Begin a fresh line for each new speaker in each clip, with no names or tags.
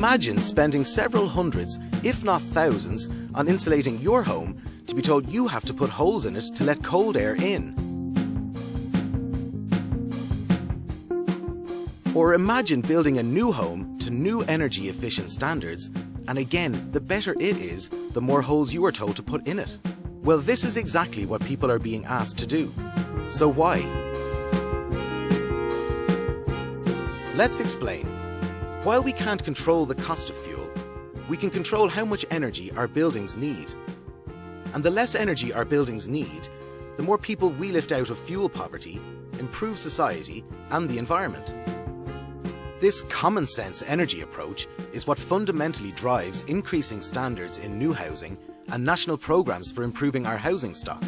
Imagine spending several hundreds, if not thousands, on insulating your home to be told you have to put holes in it to let cold air in. Or imagine building a new home to new energy efficient standards, and again, the better it is, the more holes you are told to put in it. Well, this is exactly what people are being asked to do. So why? Let's explain. While we can't control the cost of fuel, we can control how much energy our buildings need. And the less energy our buildings need, the more people we lift out of fuel poverty, improve society and the environment. This common sense energy approach is what fundamentally drives increasing standards in new housing and national programs for improving our housing stock.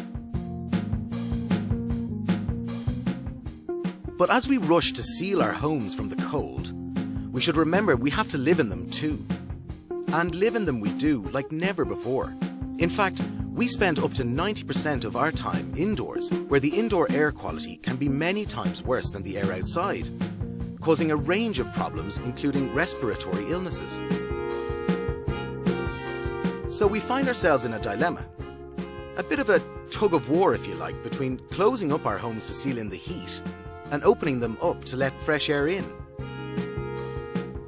But as we rush to seal our homes from the cold, we should remember we have to live in them too. And live in them we do like never before. In fact, we spend up to 90% of our time indoors, where the indoor air quality can be many times worse than the air outside, causing a range of problems including respiratory illnesses. So we find ourselves in a dilemma. A bit of a tug of war, if you like, between closing up our homes to seal in the heat and opening them up to let fresh air in.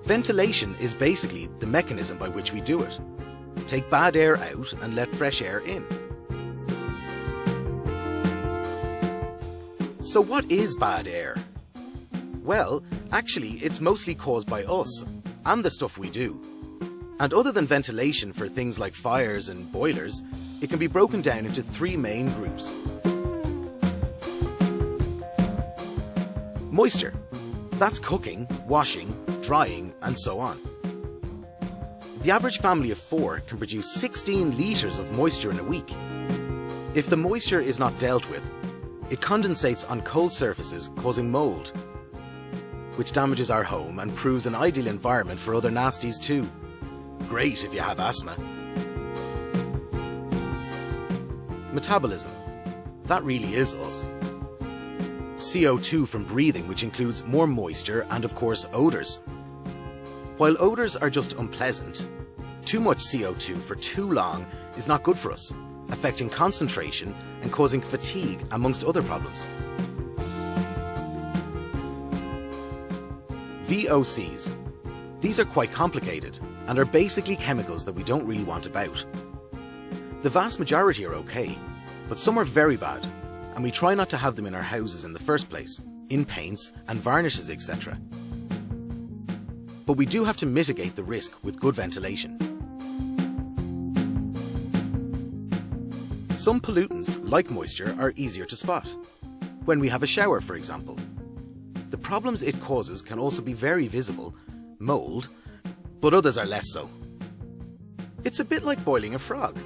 Ventilation is basically the mechanism by which we do it. Take bad air out and let fresh air in. So what is bad air? Well, actually, it's mostly caused by us and the stuff we do. And other than ventilation for things like fires and boilers, it can be broken down into three main groups. Moisture. That's cooking, washing, drying, and so on. The average family of 4 can produce 16 litres of moisture in a week. If the moisture is not dealt with, it condensates on cold surfaces, causing mould, which damages our home and proves an ideal environment for other nasties too. Great if you have asthma. Metabolism. That really is us. CO2 from breathing, which includes more moisture and of course odours. While odours are just unpleasant, too much CO2 for too long is not good for us, affecting concentration and causing fatigue amongst other problems. VOCs. These are quite complicated and are basically chemicals that we don't really want about. The vast majority are okay, but some are very bad, and we try not to have them in our houses in the first place, in paints and varnishes, etc. But we do have to mitigate the risk with good ventilation. Some pollutants, like moisture, are easier to spot. When we have a shower, for example. The problems it causes can also be very visible, mould, but others are less so. It's a bit like boiling a frog.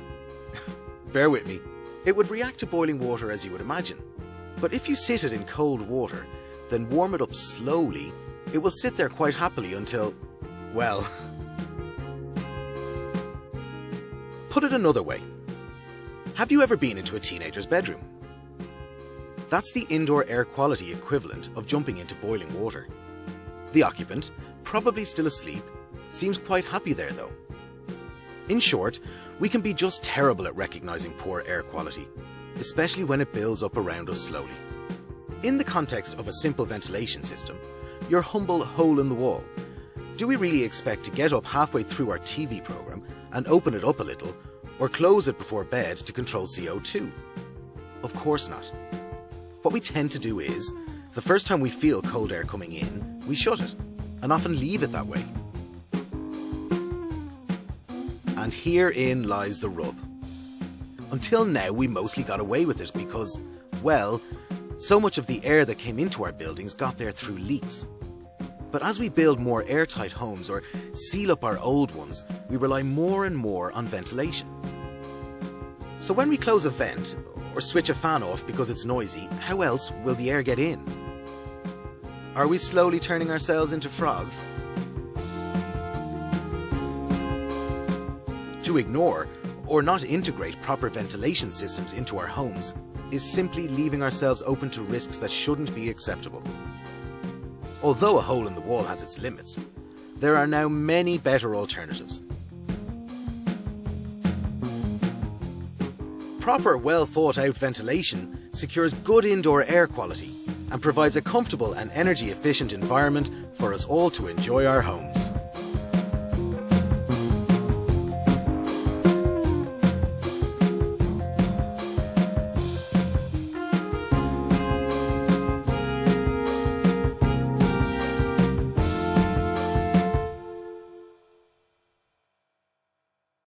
Bear with me. It would react to boiling water as you would imagine. But if you sit it in cold water, then warm it up slowly, it will sit there quite happily until, well... Put it another way. Have you ever been into a teenager's bedroom? That's the indoor air quality equivalent of jumping into boiling water. The occupant, probably still asleep, seems quite happy there though. In short, we can be just terrible at recognizing poor air quality, especially when it builds up around us slowly. In the context of a simple ventilation system, your humble hole in the wall, do we really expect to get up halfway through our TV program and open it up a little, or close it before bed to control CO2? Of course not. What we tend to do is, the first time we feel cold air coming in, we shut it, and often leave it that way. And herein lies the rub. Until now, we mostly got away with it because, well, so much of the air that came into our buildings got there through leaks. But as we build more airtight homes or seal up our old ones, we rely more and more on ventilation. So when we close a vent, or switch a fan off because it's noisy, how else will the air get in? Are we slowly turning ourselves into frogs? To ignore or not integrate proper ventilation systems into our homes is simply leaving ourselves open to risks that shouldn't be acceptable. Although a hole in the wall has its limits, there are now many better alternatives. Proper, well thought out ventilation secures good indoor air quality and provides a comfortable and energy efficient environment for us all to enjoy our homes.